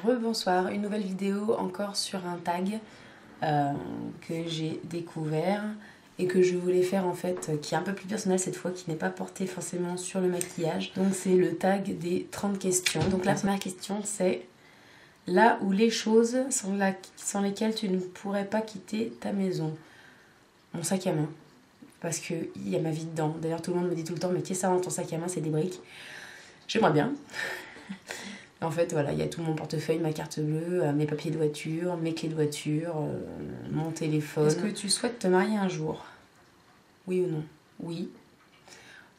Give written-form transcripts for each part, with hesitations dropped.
Rebonsoir, une nouvelle vidéo encore sur un tag que j'ai découvert et que je voulais faire en fait, qui est un peu plus personnel cette fois, qui n'est pas porté forcément sur le maquillage. Donc c'est le tag des 30 questions. Donc la première question c'est là où les choses sans lesquelles tu ne pourrais pas quitter ta maison. Mon sac à main, parce qu'il y a ma vie dedans. D'ailleurs tout le monde me dit tout le temps mais qu'est-ce que ça dans ton sac à main, c'est des briques. J'aimerais bien. En fait, voilà, il y a tout mon portefeuille, ma carte bleue, mes papiers de voiture, mes clés de voiture, mon téléphone. Est-ce que tu souhaites te marier un jour? Oui ou non? Oui.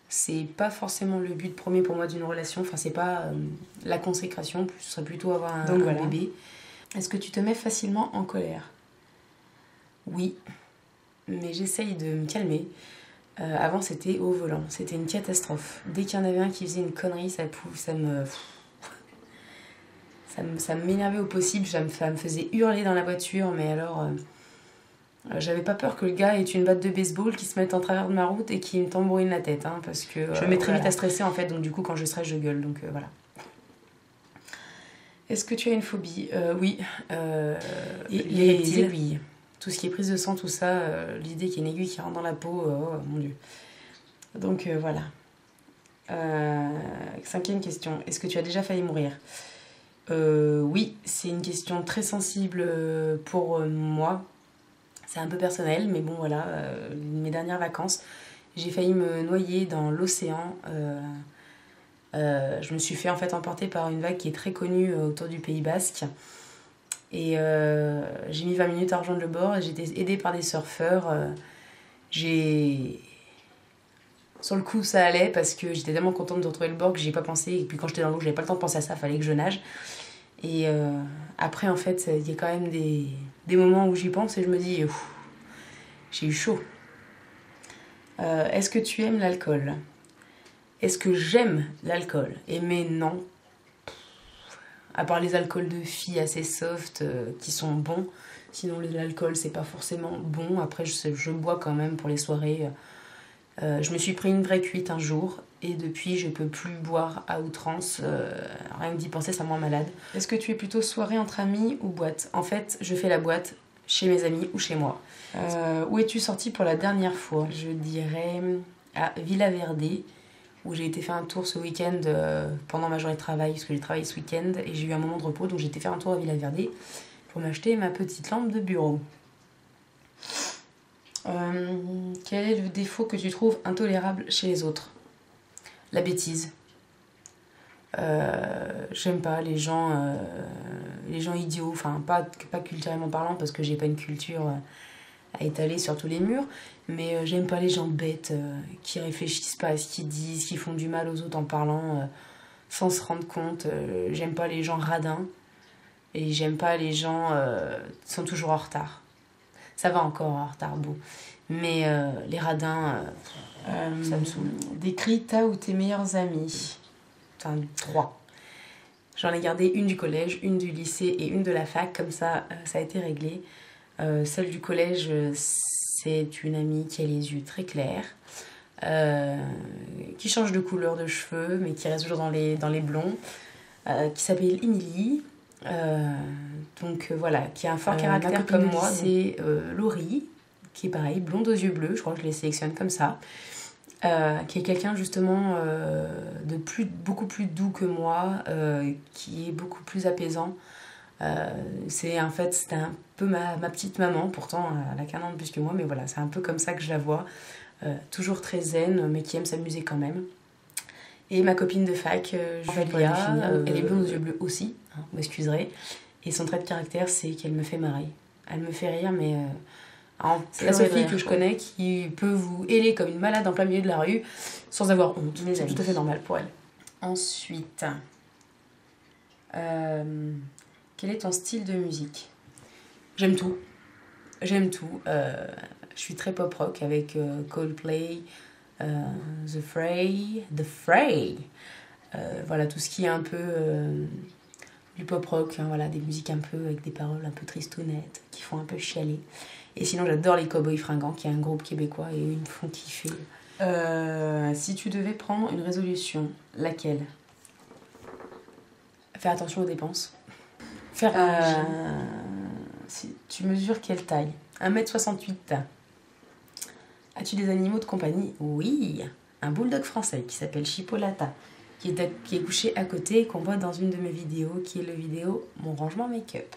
C'est pas forcément le but premier pour moi d'une relation, enfin c'est pas la consécration, ce serait plutôt avoir un bébé. Est-ce que tu te mets facilement en colère? Oui, mais j'essaye de me calmer. Avant c'était au volant, c'était une catastrophe. Dès qu'il y en avait un qui faisait une connerie, ça m'énervait au possible, ça me faisait hurler dans la voiture, mais alors j'avais pas peur que le gars ait une batte de baseball qui se mette en travers de ma route et qui me tambouine la tête, hein, parce que je me mets très vite à stresser en fait, donc du coup quand je stresse je gueule, donc voilà. Est-ce que tu as une phobie? Oui. Et les aiguilles, tout ce qui est prise de sang, tout ça, l'idée qu'il y ait une aiguille qui rentre dans la peau, oh mon dieu. Donc voilà. 5e question, est-ce que tu as déjà failli mourir? Oui, c'est une question très sensible pour moi. C'est un peu personnel, mais bon voilà, mes dernières vacances, j'ai failli me noyer dans l'océan. Je me suis fait en fait emporter par une vague qui est très connue autour du Pays Basque. Et j'ai mis 20 minutes à rejoindre le bord et j'ai été aidée par des surfeurs. Sur le coup, ça allait parce que j'étais tellement contente de retrouver le bord que j'y ai pas pensé. Et puis quand j'étais dans l'eau, j'avais pas le temps de penser à ça, fallait que je nage. Et après, en fait, il y a quand même des moments où j'y pense et je me dis, j'ai eu chaud. Est-ce que tu aimes l'alcool? Est-ce que j'aime l'alcool? Aimer, non. À part les alcools de filles assez soft qui sont bons. Sinon, l'alcool, c'est pas forcément bon. Après, je bois quand même pour les soirées. Je me suis pris une vraie cuite un jour et depuis je peux plus boire à outrance, rien que d'y penser ça me rend malade. Est-ce que tu es plutôt soirée entre amis ou boîte? En fait je fais la boîte chez mes amis ou chez moi. Où es-tu sortie pour la dernière fois? Je dirais à Villa Verde où j'ai été faire un tour ce week-end pendant ma journée de travail parce que j'ai travaillé ce week-end et j'ai eu un moment de repos donc j'ai été faire un tour à Villa Verde pour m'acheter ma petite lampe de bureau. Quel est le défaut que tu trouves intolérable chez les autres? La bêtise. J'aime pas les gens idiots, enfin pas culturellement parlant parce que j'ai pas une culture à étaler sur tous les murs, mais j'aime pas les gens bêtes qui réfléchissent pas à ce qu'ils disent, qui font du mal aux autres en parlant sans se rendre compte. J'aime pas les gens radins et j'aime pas les gens qui sont toujours en retard. Ça va encore en retard, beau. Mais les radins, ça me saoule. Décris ta ou tes meilleures amies. Enfin, 3. J'en ai gardé une du collège, une du lycée et une de la fac. Comme ça, ça a été réglé. Celle du collège, c'est une amie qui a les yeux très clairs. Qui change de couleur de cheveux, mais qui reste toujours dans les blonds. Qui s'appelle Émilie. Donc voilà, qui a un fort caractère comme moi, c'est Laurie, qui est pareil, blonde aux yeux bleus, je crois que je les sélectionne comme ça, qui est quelqu'un justement beaucoup plus doux que moi, qui est beaucoup plus apaisant. C'était un peu ma petite maman, pourtant elle a qu'un an de plus que moi, mais voilà, c'est un peu comme ça que je la vois, toujours très zen, mais qui aime s'amuser quand même. Et ma copine de fac, Julia, elle est blonde aux yeux bleus aussi, hein, vous m'excuserez. Et son trait de caractère, c'est qu'elle me fait marrer. Elle me fait rire, mais c'est la seule fille que je connais qui peut vous héler comme une malade en plein milieu de la rue sans avoir honte. C'est tout à fait normal pour elle. Ensuite, quel est ton style de musique? J'aime tout. J'aime tout. Je suis très pop rock avec Coldplay, The Fray. Voilà, tout ce qui est un peu du pop rock, hein, voilà, des musiques un peu avec des paroles un peu tristounettes, qui font un peu chialer. Et sinon, j'adore les Cowboys Fringants, qui est un groupe québécois, et eux, ils me font kiffer. Si tu devais prendre une résolution, laquelle? Faire attention aux dépenses. Faire si tu mesures quelle taille? 1,68 m. As-tu des animaux de compagnie? Oui, un bulldog français qui s'appelle Chipolata, qui est couché à côté et qu'on voit dans une de mes vidéos, qui est la vidéo Mon rangement make-up.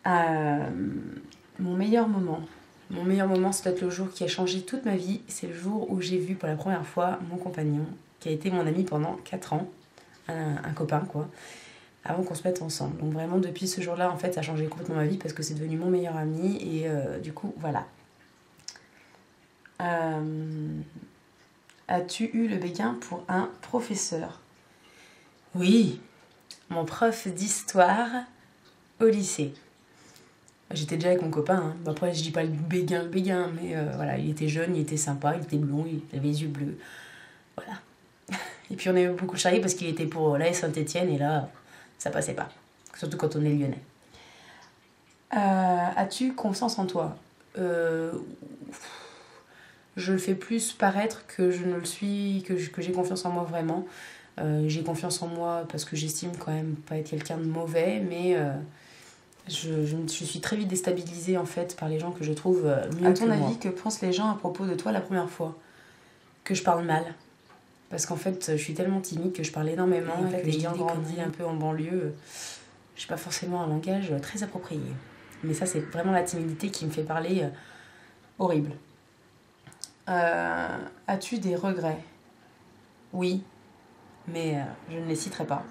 Mon meilleur moment. Mon meilleur moment, c'est peut-être le jour qui a changé toute ma vie. C'est le jour où j'ai vu pour la première fois mon compagnon, qui a été mon ami pendant 4 ans, un copain quoi, avant qu'on se mette ensemble. Donc vraiment depuis ce jour-là, en fait, ça a changé complètement ma vie parce que c'est devenu mon meilleur ami et du coup, voilà. As-tu eu le béguin pour un professeur? Oui, mon prof d'histoire au lycée. J'étais déjà avec mon copain, hein. Après je dis pas le béguin, mais voilà, il était jeune, il était sympa, il était blond, il avait les yeux bleus. Voilà. Et puis on aimait beaucoup charrier parce qu'il était pour l'AS Saint-Etienne et là, ça passait pas. Surtout quand on est lyonnais. As-tu confiance en toi? Je le fais plus paraître que je ne le suis, que j'ai confiance en moi vraiment. J'ai confiance en moi parce que j'estime quand même pas être quelqu'un de mauvais, mais je suis très vite déstabilisée en fait par les gens que je trouve mieux que moi. À ton avis, que pensent les gens à propos de toi la première fois? Que je parle mal. Parce qu'en fait, je suis tellement timide que je parle énormément et en fait, ayant grandi un peu en banlieue, j'ai pas forcément un langage très approprié. Mais ça, c'est vraiment la timidité qui me fait parler horrible. As-tu des regrets? Oui, mais je ne les citerai pas.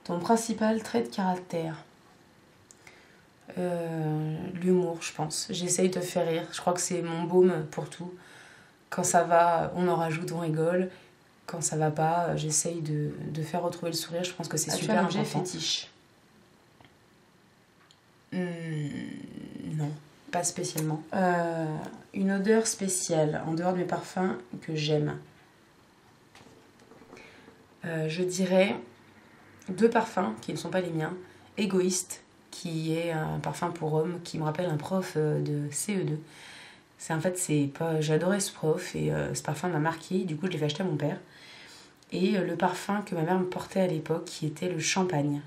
Ton principal trait de caractère? L'humour, je pense. J'essaye de faire rire. Je crois que c'est mon baume pour tout. Quand ça va, on en rajoute, on rigole. Quand ça va pas, j'essaye de faire retrouver le sourire. Je pense que c'est super important. As-tu un objet fétiche? Non, pas spécialement. Une odeur spéciale, en dehors de mes parfums, que j'aime. Je dirais 2 parfums qui ne sont pas les miens. Égoïste, qui est un parfum pour homme, qui me rappelle un prof de CE2. J'adorais ce prof et ce parfum m'a marqué, du coup je l'ai fait acheter à mon père. Et le parfum que ma mère me portait à l'époque, qui était le champagne.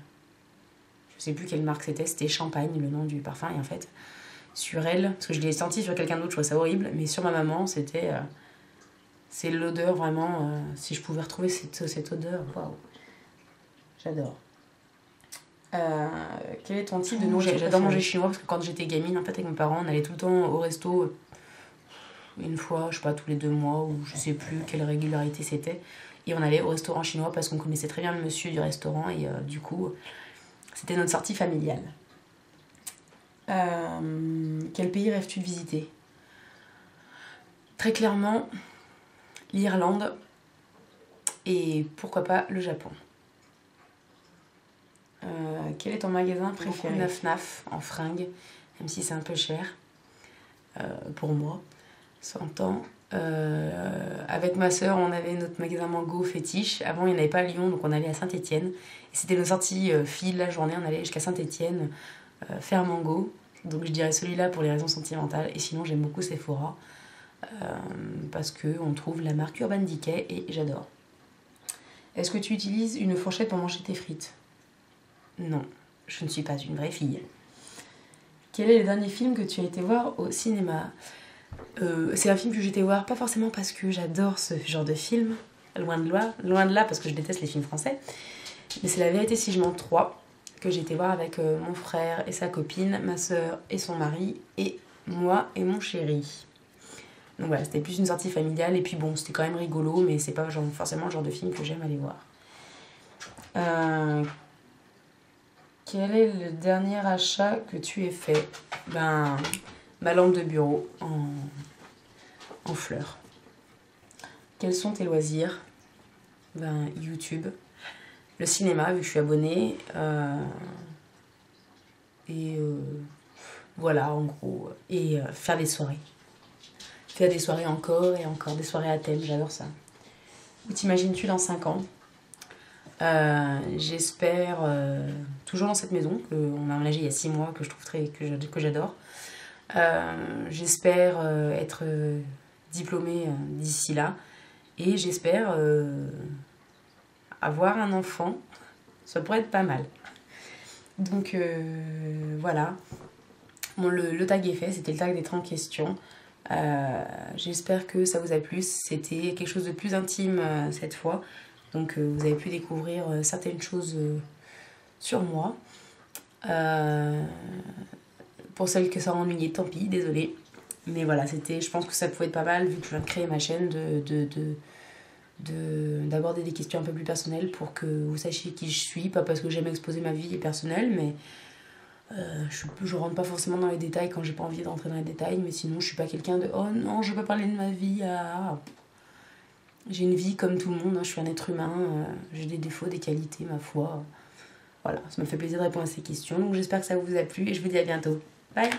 Je sais plus quelle marque c'était Champagne, le nom du parfum. Et en fait, sur elle, parce que je l'ai senti sur quelqu'un d'autre, je trouvais ça horrible, mais sur ma maman, c'est l'odeur vraiment, si je pouvais retrouver cette odeur, waouh, j'adore. Quel est ton type de nourriture? J'adore manger chinois parce que quand j'étais gamine, en fait, avec mes parents, on allait tout le temps au resto, une fois, je sais pas, tous les 2 mois, ou je sais plus quelle régularité c'était. Et on allait au restaurant chinois parce qu'on connaissait très bien le monsieur du restaurant et du coup, c'était notre sortie familiale. Quel pays rêves-tu de visiter? Très clairement, l'Irlande et pourquoi pas le Japon. Quel est ton magasin préféré? Neuf Naf en fringues, même si c'est un peu cher pour moi, 100 ans. Avec ma soeur, on avait notre magasin Mango fétiche. Avant, il n'y en avait pas à Lyon, donc on allait à Saint-Etienne. Et c'était nos sorties filles la journée, on allait jusqu'à Saint-Etienne faire Mango. Donc je dirais celui-là pour les raisons sentimentales. Et sinon, j'aime beaucoup Sephora parce qu'on trouve la marque Urban Decay et j'adore. Est-ce que tu utilises une fourchette pour manger tes frites? Non, je ne suis pas une vraie fille. Quel est le dernier film que tu as été voir au cinéma? C'est un film que j'ai été voir, pas forcément parce que j'adore ce genre de film, loin de là parce que je déteste les films français, mais c'est La Vérité si je mens 3 que j'ai été voir avec mon frère et sa copine, ma soeur et son mari, et moi et mon chéri. Donc voilà, c'était plus une sortie familiale, et puis bon, c'était quand même rigolo, mais c'est pas forcément le genre de film que j'aime aller voir. Quel est le dernier achat que tu aies fait? Ma lampe de bureau en fleurs. Quels sont tes loisirs? YouTube, le cinéma, vu que je suis abonnée, voilà, en gros, et faire des soirées. Faire des soirées encore et encore, des soirées à thème, j'adore ça. Où t'imagines-tu dans 5 ans? J'espère, toujours dans cette maison, qu'on a aménagée il y a 6 mois, que je trouve que j'adore. J'espère être diplômée d'ici là et j'espère avoir un enfant, ça pourrait être pas mal. Donc voilà. Bon, le tag est fait, c'était le tag des 30 questions. J'espère que ça vous a plu. C'était quelque chose de plus intime cette fois. Donc vous avez pu découvrir certaines choses sur moi. Pour celles que ça a ennuyé, tant pis, désolée. Mais voilà, je pense que ça pouvait être pas mal vu que je viens de créer ma chaîne d'aborder des questions un peu plus personnelles pour que vous sachiez qui je suis. Pas parce que j'aime exposer ma vie personnelle, mais je rentre pas forcément dans les détails quand j'ai pas envie d'entrer dans les détails. Mais sinon, je suis pas quelqu'un de oh non, je veux pas parler de ma vie. J'ai une vie comme tout le monde, hein, je suis un être humain, j'ai des défauts, des qualités, ma foi. Voilà, ça me fait plaisir de répondre à ces questions. Donc j'espère que ça vous a plu et je vous dis à bientôt. Bye!